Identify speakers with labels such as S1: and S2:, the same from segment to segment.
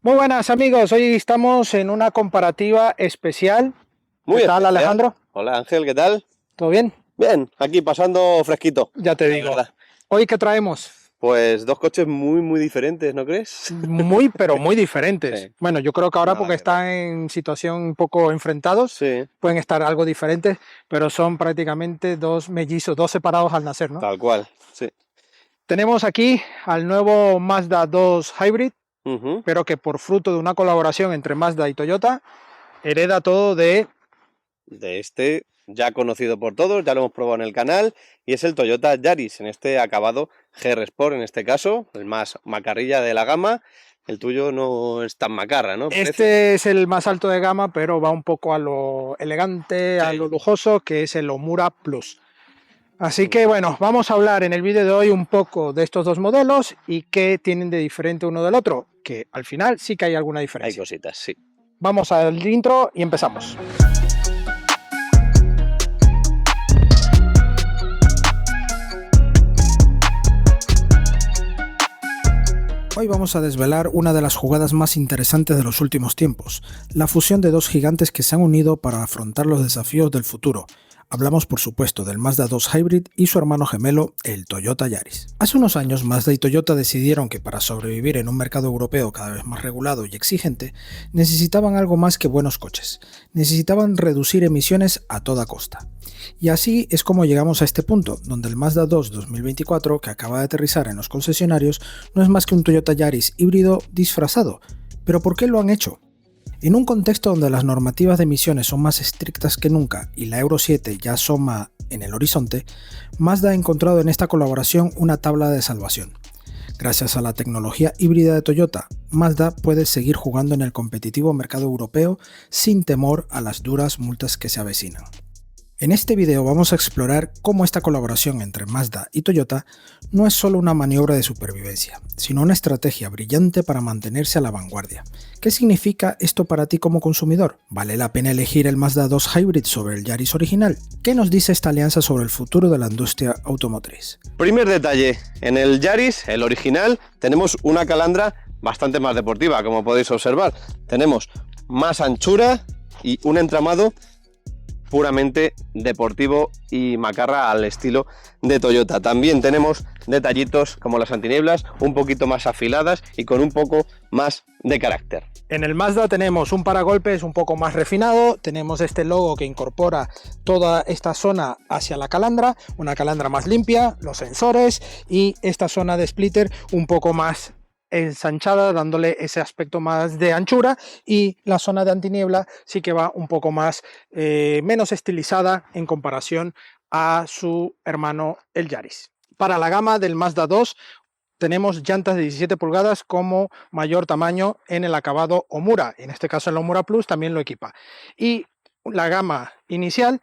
S1: Muy buenas amigos, hoy estamos en una comparativa especial. ¿Qué
S2: Muy
S1: tal
S2: especial.
S1: Alejandro?
S2: Hola Ángel, ¿qué tal?
S1: ¿Todo bien?
S2: Bien, aquí pasando fresquito,
S1: Ya te
S2: la
S1: digo.
S2: verdad.
S1: Hoy qué traemos,
S2: Pues dos coches muy diferentes, ¿no crees?
S1: muy pero muy
S2: Sí,
S1: diferentes. Bueno, yo creo que ahora
S2: nada
S1: porque
S2: que ver.
S1: están en situación un poco enfrentados,
S2: Sí,
S1: pueden estar algo diferentes, pero son prácticamente dos mellizos, dos separados al nacer, ¿no?
S2: tal cual. Sí.
S1: Tenemos aquí al nuevo Mazda 2 Hybrid,
S2: Ujú.
S1: pero que por fruto de una colaboración entre Mazda y Toyota, hereda todo de
S2: De este, ya conocido por todos, ya lo hemos probado en el canal, y es el Toyota Yaris, en este acabado GR Sport, en este caso, el más macarrilla de la gama. El tuyo no es tan macarra, ¿no? Parece.
S1: Este es el más alto de gama, pero va un poco a lo elegante, a lo
S2: Sí.
S1: lujoso, que es el Omura Plus. Así que
S2: Ujú.
S1: bueno, vamos a hablar en el vídeo de hoy un poco de estos dos modelos y qué tienen de diferente uno del otro, que al final sí que hay alguna
S2: Hay
S1: diferencia.
S2: cositas, sí.
S1: Vamos al intro y empezamos. Hoy vamos a desvelar una de las jugadas más interesantes de los últimos tiempos, la fusión de dos gigantes que se han unido para afrontar los desafíos del futuro. Hablamos por supuesto del Mazda 2 Hybrid y su hermano gemelo, el Toyota Yaris. Hace unos años Mazda y Toyota decidieron que para sobrevivir en un mercado europeo cada vez más regulado y exigente, necesitaban algo más que buenos coches. Necesitaban reducir emisiones a toda costa. Y así es como llegamos a este punto, donde el Mazda 2 2024, que acaba de aterrizar en los concesionarios, no es más que un Toyota Yaris híbrido disfrazado. ¿Pero por qué lo han hecho? En un contexto donde las normativas de emisiones son más estrictas que nunca y la Euro 7 ya asoma en el horizonte, Mazda ha encontrado en esta colaboración una tabla de salvación. Gracias a la tecnología híbrida de Toyota, Mazda puede seguir jugando en el competitivo mercado europeo sin temor a las duras multas que se avecinan. En este video vamos a explorar cómo esta colaboración entre Mazda y Toyota no es solo una maniobra de supervivencia, sino una estrategia brillante para mantenerse a la vanguardia. ¿Qué significa esto para ti como consumidor? ¿Vale la pena elegir el Mazda 2 Hybrid sobre el Yaris original? ¿Qué nos dice esta alianza sobre el futuro de la industria automotriz?
S2: Primer detalle, en el Yaris, el original, tenemos una calandra bastante más deportiva, como podéis observar. Tenemos más anchura y un entramado puramente deportivo y macarra al estilo de Toyota. También tenemos detallitos como las antinieblas un poquito más afiladas y con un poco más de carácter.
S1: En el Mazda tenemos un paragolpes un poco más refinado, tenemos este logo que incorpora toda esta zona hacia la calandra, una calandra más limpia, los sensores y esta zona de splitter un poco más ensanchada, dándole ese aspecto más de anchura, y la zona de antiniebla sí que va un poco más menos estilizada en comparación a su hermano el Yaris. Para la gama del Mazda 2 tenemos llantas de 17 pulgadas como mayor tamaño en el acabado Omura, en este caso el Omura Plus también lo equipa, y la gama inicial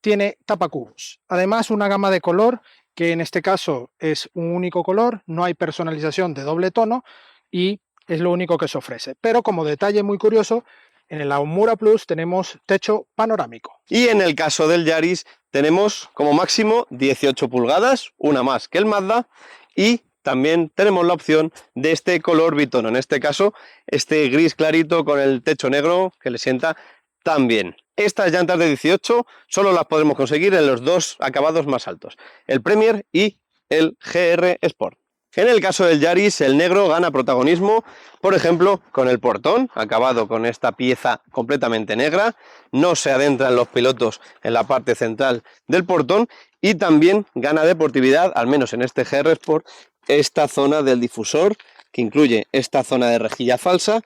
S1: tiene tapacubos. Además, una gama de color que en este caso es un único color, no hay personalización de doble tono y es lo único que se ofrece. Pero como detalle muy curioso, en el Omura Plus tenemos techo panorámico.
S2: Y en el caso del Yaris tenemos como máximo 18 pulgadas, una más que el Mazda, y también tenemos la opción de este color bitono, en este caso este gris clarito con el techo negro que le sienta tan bien. Estas llantas de 18 solo las podremos conseguir en los dos acabados más altos, el Premier y el GR Sport. En el caso del Yaris, el negro gana protagonismo, por ejemplo, con el portón, acabado con esta pieza completamente negra, no se adentran los pilotos en la parte central del portón y también gana deportividad, al menos en este GR Sport, esta zona del difusor, que incluye esta zona de rejilla falsa,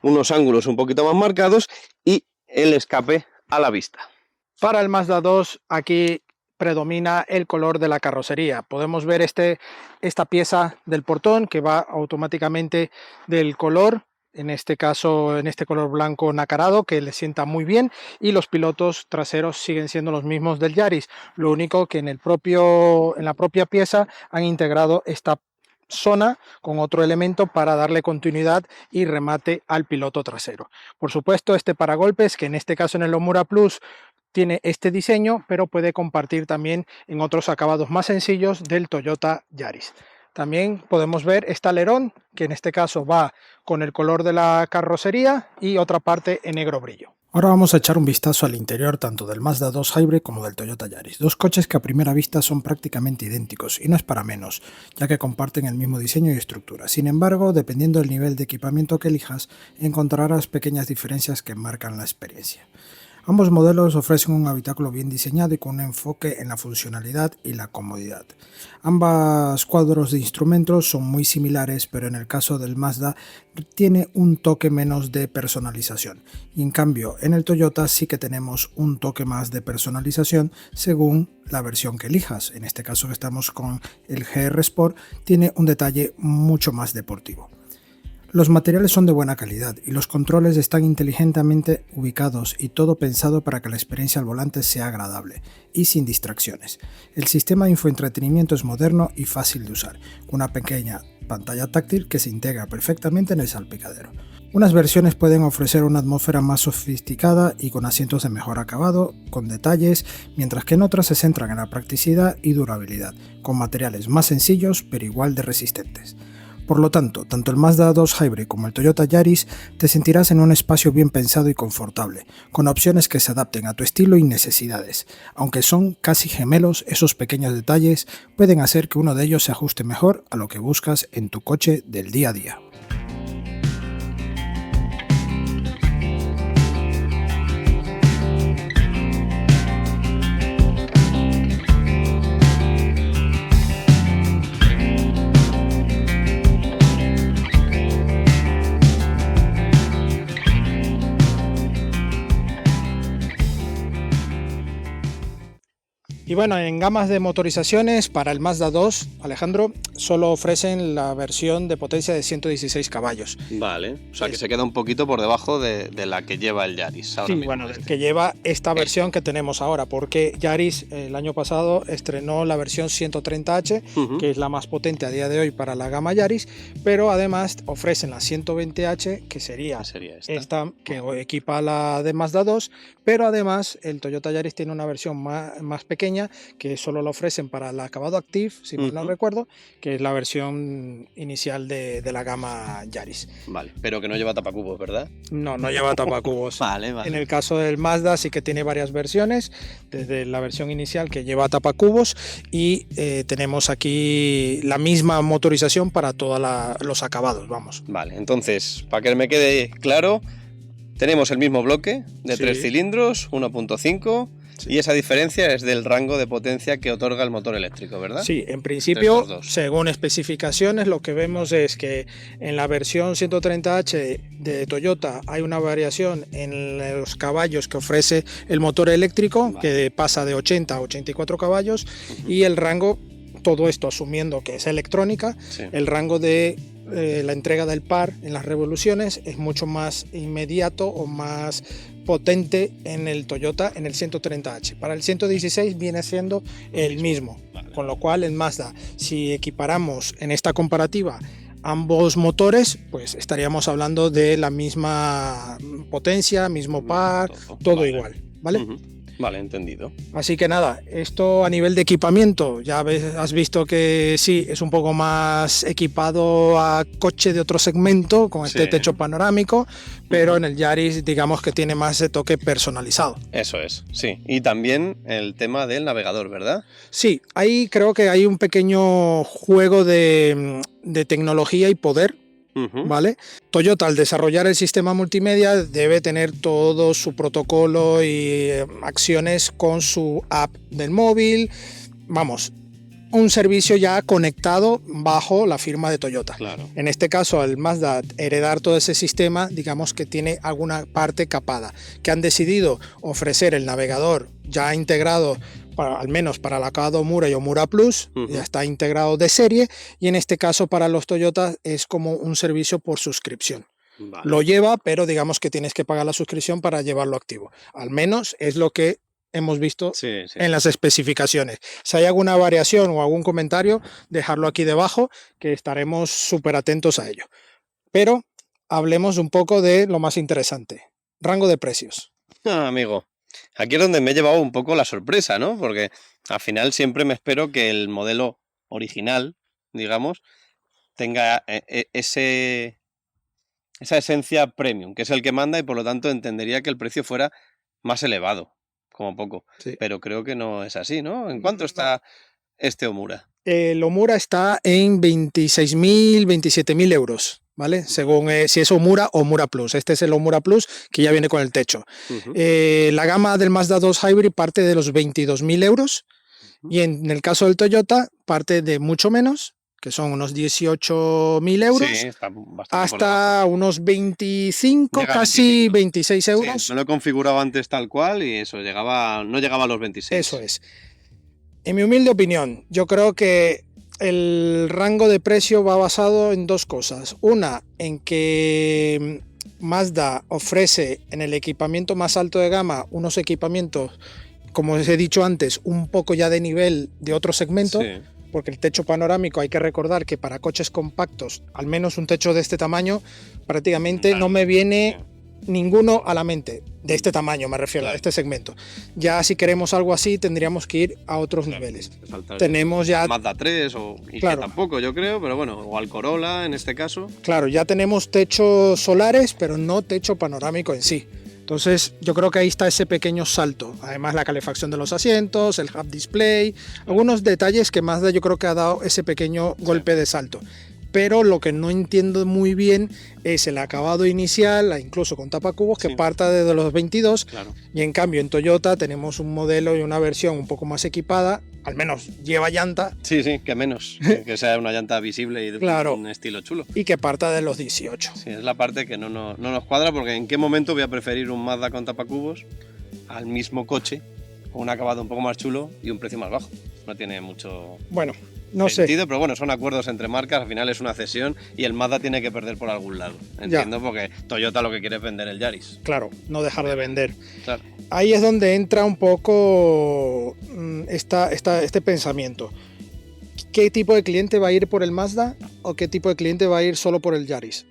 S2: unos ángulos un poquito más marcados y el escape a la vista.
S1: Para el Mazda 2 aquí predomina el color de la carrocería. Podemos ver esta pieza del portón que va automáticamente del color, en este caso en este color blanco nacarado, que le sienta muy bien, y los pilotos traseros siguen siendo los mismos del Yaris. Lo único que en la propia pieza han integrado esta zona con otro elemento para darle continuidad y remate al piloto trasero. Por supuesto, este paragolpes, que en este caso en el Omura Plus tiene este diseño, pero puede compartir también en otros acabados más sencillos del Toyota Yaris. También podemos ver este alerón, que en este caso va con el color de la carrocería y otra parte en negro brillo. Ahora vamos a echar un vistazo al interior tanto del Mazda 2 Hybrid como del Toyota Yaris, dos coches que a primera vista son prácticamente idénticos, y no es para menos, ya que comparten el mismo diseño y estructura. Sin embargo, dependiendo del nivel de equipamiento que elijas, encontrarás pequeñas diferencias que marcan la experiencia. Ambos modelos ofrecen un habitáculo bien diseñado y con un enfoque en la funcionalidad y la comodidad. Ambas cuadros de instrumentos son muy similares, pero en el caso del Mazda tiene un toque menos de personalización. Y en cambio, en el Toyota sí que tenemos un toque más de personalización según la versión que elijas. En este caso que estamos con el GR Sport, tiene un detalle mucho más deportivo. Los materiales son de buena calidad y los controles están inteligentemente ubicados y todo pensado para que la experiencia al volante sea agradable y sin distracciones. El sistema de infoentretenimiento es moderno y fácil de usar, con una pequeña pantalla táctil que se integra perfectamente en el salpicadero. Unas versiones pueden ofrecer una atmósfera más sofisticada y con asientos de mejor acabado, con detalles, mientras que en otras se centran en la practicidad y durabilidad, con materiales más sencillos pero igual de resistentes. Por lo tanto el Mazda 2 Hybrid como el Toyota Yaris te sentirás en un espacio bien pensado y confortable, con opciones que se adapten a tu estilo y necesidades. Aunque son casi gemelos, esos pequeños detalles pueden hacer que uno de ellos se ajuste mejor a lo que buscas en tu coche del día a día. Y bueno, en gamas de motorizaciones para el Mazda 2, Alejandro, solo ofrecen la versión de potencia de 116 caballos.
S2: Vale, o sea que se queda un poquito por debajo de la que lleva el Yaris.
S1: Sí, bueno, que lleva esta versión que tenemos ahora, porque Yaris el año pasado estrenó la versión 130H, que es la más potente a día de hoy para la gama Yaris, pero además ofrecen la 120H, que sería esta que equipa la de Mazda 2, pero además el Toyota Yaris tiene una versión más pequeña que solo lo ofrecen para el acabado Active, si mal no recuerdo, que es la versión inicial de la gama Yaris.
S2: Vale, pero que no lleva tapacubos, ¿verdad?
S1: No lleva tapacubos.
S2: Vale.
S1: En el caso del Mazda sí que tiene varias versiones, desde la versión inicial que lleva tapacubos y tenemos aquí la misma motorización para todos los acabados, vamos.
S2: Vale, entonces, para que me quede claro, tenemos el mismo bloque de 3 cilindros, 1.5. Sí. Y esa diferencia es del rango de potencia que otorga el motor eléctrico, ¿verdad?
S1: Sí, en principio, según especificaciones, lo que vemos es que en la versión 130H de Toyota hay una variación en los caballos que ofrece el motor eléctrico, que pasa de 80 a 84 caballos, y el rango, todo esto asumiendo que es electrónica, el rango de la entrega del par en las revoluciones es mucho más inmediato o más potente en el Toyota, en el 130H. Para el 116 viene siendo el mismo, con lo cual en Mazda, si equiparamos en esta comparativa ambos motores, pues estaríamos hablando de la misma potencia, mismo par, todo igual, ¿vale?
S2: Vale, entendido.
S1: Así que nada, esto a nivel de equipamiento, ya has visto que sí, es un poco más equipado a coche de otro segmento, con este techo panorámico, pero en el Yaris digamos que tiene más de toque personalizado.
S2: Eso es, sí. Y también el tema del navegador, ¿verdad?
S1: Sí, ahí creo que hay un pequeño juego de tecnología y poder. ¿Vale? Toyota, al desarrollar el sistema multimedia, debe tener todo su protocolo y acciones con su app del móvil. Vamos, un servicio ya conectado bajo la firma de Toyota.
S2: Claro.
S1: En este caso, al Mazda heredar todo ese sistema, digamos que tiene alguna parte capada, que han decidido ofrecer el navegador ya integrado, al menos para la Kado Omura y Omura Plus, ya está integrado de serie, y en este caso para los Toyota es como un servicio por suscripción. Vale. Lo lleva, pero digamos que tienes que pagar la suscripción para llevarlo activo. Al menos es lo que hemos visto en las especificaciones. Si hay alguna variación o algún comentario, dejarlo aquí debajo, que estaremos súper atentos a ello. Pero hablemos un poco de lo más interesante, rango de precios.
S2: Amigo, aquí es donde me he llevado un poco la sorpresa, ¿no? Porque al final siempre me espero que el modelo original digamos, tenga esa esencia premium, que es el que manda, y por lo tanto entendería que el precio fuera más elevado, como poco.
S1: Sí.
S2: Pero creo que no es así, ¿no? ¿En cuánto está este Omura?
S1: El Omura está en 26.000, 27.000 euros, ¿vale? Según si es Omura o Omura Plus. Este es el Omura Plus, que ya viene con el techo. La gama del Mazda 2 Hybrid parte de los 22.000 euros, y en el caso del Toyota parte de mucho menos, que son unos 18.000 euros,
S2: Sí, está bastante
S1: hasta unos 25,
S2: Llega a
S1: casi
S2: 25.
S1: 26 euros.
S2: Sí, me lo he configurado antes tal cual y eso, no llegaba a los 26.
S1: Eso es. En mi humilde opinión, yo creo que el rango de precio va basado en dos cosas. Una, en que Mazda ofrece en el equipamiento más alto de gama unos equipamientos, como os he dicho antes, un poco ya de nivel de otro segmento,
S2: Sí.
S1: porque el techo panorámico, hay que recordar que para coches compactos, al menos un techo de este tamaño, prácticamente
S2: Claro.
S1: no me viene ninguno a la mente, de este tamaño me refiero,
S2: Claro.
S1: a este segmento. Ya si queremos algo así tendríamos que ir a otros niveles. Tenemos ya,
S2: Mazda 3
S1: Claro.
S2: que tampoco yo creo, pero bueno, o al Corolla en este caso.
S1: claro, ya tenemos techos solares, pero no techo panorámico en sí. Entonces yo creo que ahí está ese pequeño salto. Además la calefacción de los asientos, el hub display, algunos detalles que Mazda yo creo que ha dado ese pequeño golpe de salto. Pero lo que no entiendo muy bien es el acabado inicial, incluso con tapacubos, que
S2: Sí.
S1: parta de los 22,
S2: Claro.
S1: y en cambio en Toyota tenemos un modelo y una versión un poco más equipada, al menos lleva llanta,
S2: Sí, que menos. Que sea una llanta visible y de
S1: Claro.
S2: un estilo chulo.
S1: y que parta de los 18.
S2: Sí, es la parte que no nos cuadra, porque en qué momento voy a preferir un Mazda con tapacubos al mismo coche con un acabado un poco más chulo y un precio más bajo. No tiene mucho
S1: Bueno, no sé.
S2: sentido, pero bueno, son acuerdos entre marcas, al final es una cesión y el Mazda tiene que perder por algún lado. Entiendo, porque Toyota lo que quiere es vender el Yaris.
S1: Claro, no dejar de vender.
S2: Claro.
S1: Ahí es donde entra un poco este pensamiento. ¿Qué tipo de cliente va a ir por el Mazda o qué tipo de cliente va a ir solo por el Yaris?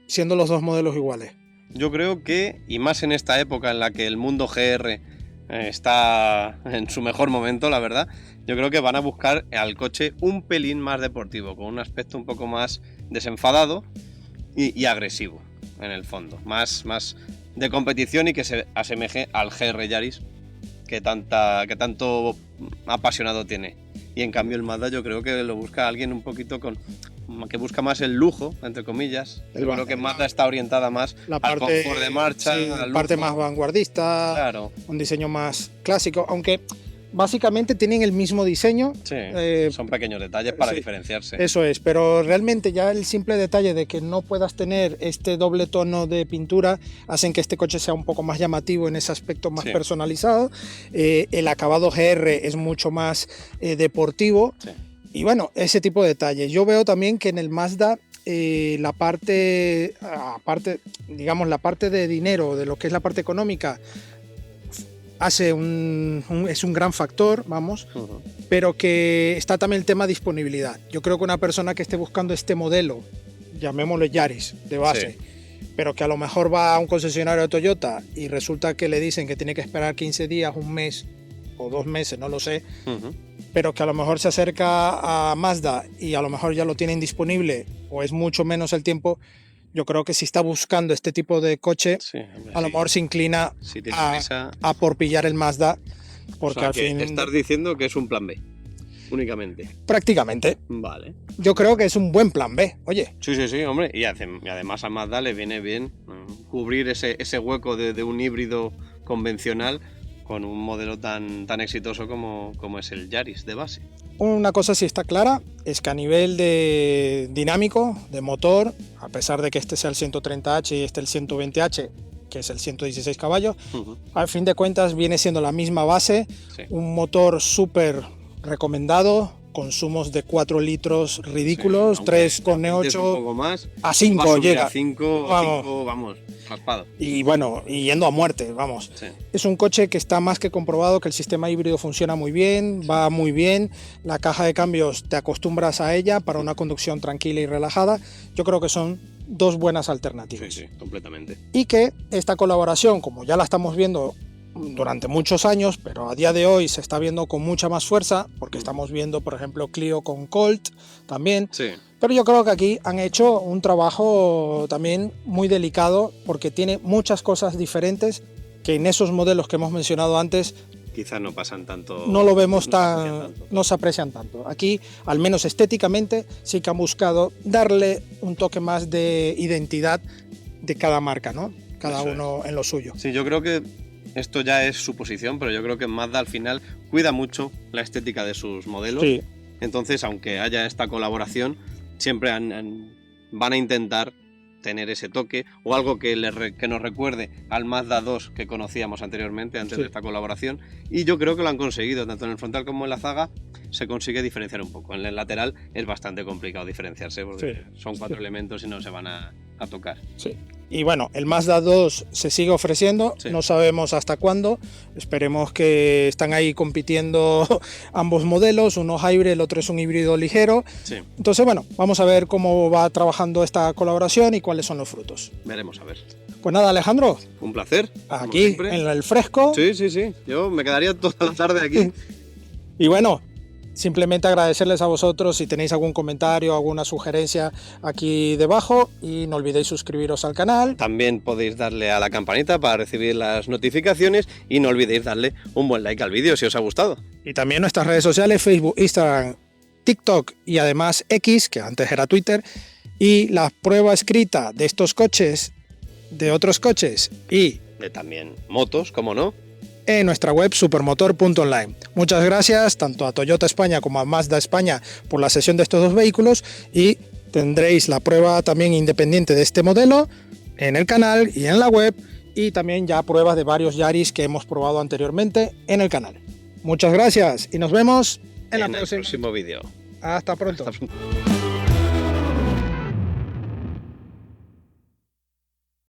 S1: Siendo los dos modelos iguales.
S2: Yo creo que, y más en esta época en la que el mundo GR está en su mejor momento, la verdad, yo creo que van a buscar al coche un pelín más deportivo, con un aspecto un poco más desenfadado y agresivo, en el fondo. Más de competición y que se asemeje al GR Yaris que tanto apasionado tiene. Y en cambio el Mazda yo creo que lo busca alguien un poquito que busca más el lujo, entre comillas. Yo creo que Mazda está orientada más
S1: La
S2: al
S1: parte,
S2: confort de marcha,
S1: sí,
S2: al
S1: parte
S2: lujo.
S1: más vanguardista,
S2: Claro,
S1: un diseño más clásico, aunque básicamente tienen el mismo diseño.
S2: sí,
S1: Eh,
S2: son pequeños detalles para
S1: sí.
S2: diferenciarse.
S1: Eso es, pero realmente ya el simple detalle de que no puedas tener este doble tono de pintura hacen que este coche sea un poco más llamativo en ese aspecto más
S2: Sí.
S1: personalizado. El acabado GR es mucho más deportivo.
S2: Sí.
S1: Y bueno, ese tipo de detalles. Yo veo también que en el Mazda la parte, aparte, digamos, la parte de dinero, de lo que es la parte económica, es un gran factor, vamos,
S2: Ujú.
S1: pero que está también el tema de disponibilidad. Yo creo que una persona que esté buscando este modelo, llamémosle Yaris de base,
S2: Sí.
S1: pero que a lo mejor va a un concesionario de Toyota y resulta que le dicen que tiene que esperar 15 días, un mes o 2 meses, no lo sé,
S2: Ujú.
S1: pero que a lo mejor se acerca a Mazda y a lo mejor ya lo tienen disponible o es mucho menos el tiempo, yo creo que si está buscando este tipo de coche,
S2: Sí, hombre,
S1: a lo
S2: sí.
S1: mejor se inclina
S2: Si tienes
S1: a,
S2: prisa,
S1: a por pillar el Mazda,
S2: o
S1: porque
S2: sea,
S1: al
S2: que
S1: fin,
S2: estás diciendo que es un plan B, únicamente.
S1: prácticamente,
S2: Vale.
S1: yo creo que es un buen plan B, oye.
S2: Sí, hombre. Y además a Mazda le viene bien cubrir ese hueco de un híbrido convencional con un modelo tan exitoso como es el Yaris de base.
S1: Una cosa sí está clara, es que a nivel de dinámico, de motor, a pesar de que este sea el 130H y este el 120H, que es el 116 caballos,
S2: Ujú.
S1: al fin de cuentas viene siendo la misma base,
S2: Sí.
S1: un motor súper recomendado, consumos de 4 litros ridículos,
S2: Sí, aunque
S1: 3,8
S2: un poco más,
S1: a
S2: va a
S1: 5
S2: subir
S1: llega.
S2: a 5, vamos, raspado.
S1: Y bueno, y yendo a muerte, vamos.
S2: Sí.
S1: Es un coche que está más que comprobado que el sistema híbrido funciona muy bien, va muy bien, la caja de cambios te acostumbras a ella para una conducción tranquila y relajada. Yo creo que son dos buenas alternativas.
S2: Sí, completamente.
S1: Y que esta colaboración, como ya la estamos viendo durante muchos años, pero a día de hoy se está viendo con mucha más fuerza, porque estamos viendo, por ejemplo, Clio con Colt también.
S2: Sí.
S1: Pero yo creo que aquí han hecho un trabajo también muy delicado, porque tiene muchas cosas diferentes que en esos modelos que hemos mencionado antes
S2: Quizás no pasan tanto.
S1: no lo vemos
S2: tan.
S1: No se aprecian tanto. Aquí, al menos estéticamente, sí que han buscado darle un toque más de identidad de cada marca, ¿no? Cada uno en lo suyo.
S2: Sí, yo creo que esto ya es suposición, pero yo creo que Mazda al final cuida mucho la estética de sus modelos.
S1: Sí.
S2: Entonces, aunque haya esta colaboración, siempre van a intentar tener ese toque o algo que nos recuerde al Mazda 2 que conocíamos anteriormente, antes de esta colaboración, y yo creo que lo han conseguido, tanto en el frontal como en la zaga se consigue diferenciar un poco. En el lateral es bastante complicado diferenciarse porque son 4 elementos y no se van a tocar.
S1: Sí. Y bueno, el Mazda 2 se sigue ofreciendo, no sabemos hasta cuándo, esperemos que están ahí compitiendo ambos modelos, uno hybrid, el otro es un híbrido ligero.
S2: Sí.
S1: Entonces, bueno, vamos a ver cómo va trabajando esta colaboración y cuáles son los frutos.
S2: Veremos a ver.
S1: Pues nada, Alejandro.
S2: Un placer.
S1: Aquí, en el fresco.
S2: Sí, sí, sí. Yo me quedaría toda la tarde aquí.
S1: Y bueno, simplemente agradecerles a vosotros si tenéis algún comentario, alguna sugerencia aquí debajo y no olvidéis suscribiros al canal.
S2: También podéis darle a la campanita para recibir las notificaciones y no olvidéis darle un buen like al vídeo si os ha gustado.
S1: Y también nuestras redes sociales, Facebook, Instagram, TikTok y además X, que antes era Twitter, y la prueba escrita de estos coches, de otros coches y
S2: de también motos, como no,
S1: en nuestra web supermotor.online. Muchas gracias tanto a Toyota España como a Mazda España por la cesión de estos dos vehículos y tendréis la prueba también independiente de este modelo en el canal y en la web y también ya pruebas de varios Yaris que hemos probado anteriormente en el canal. Muchas gracias y nos vemos en el próximo
S2: vídeo.
S1: Hasta pronto.
S2: Hasta pronto.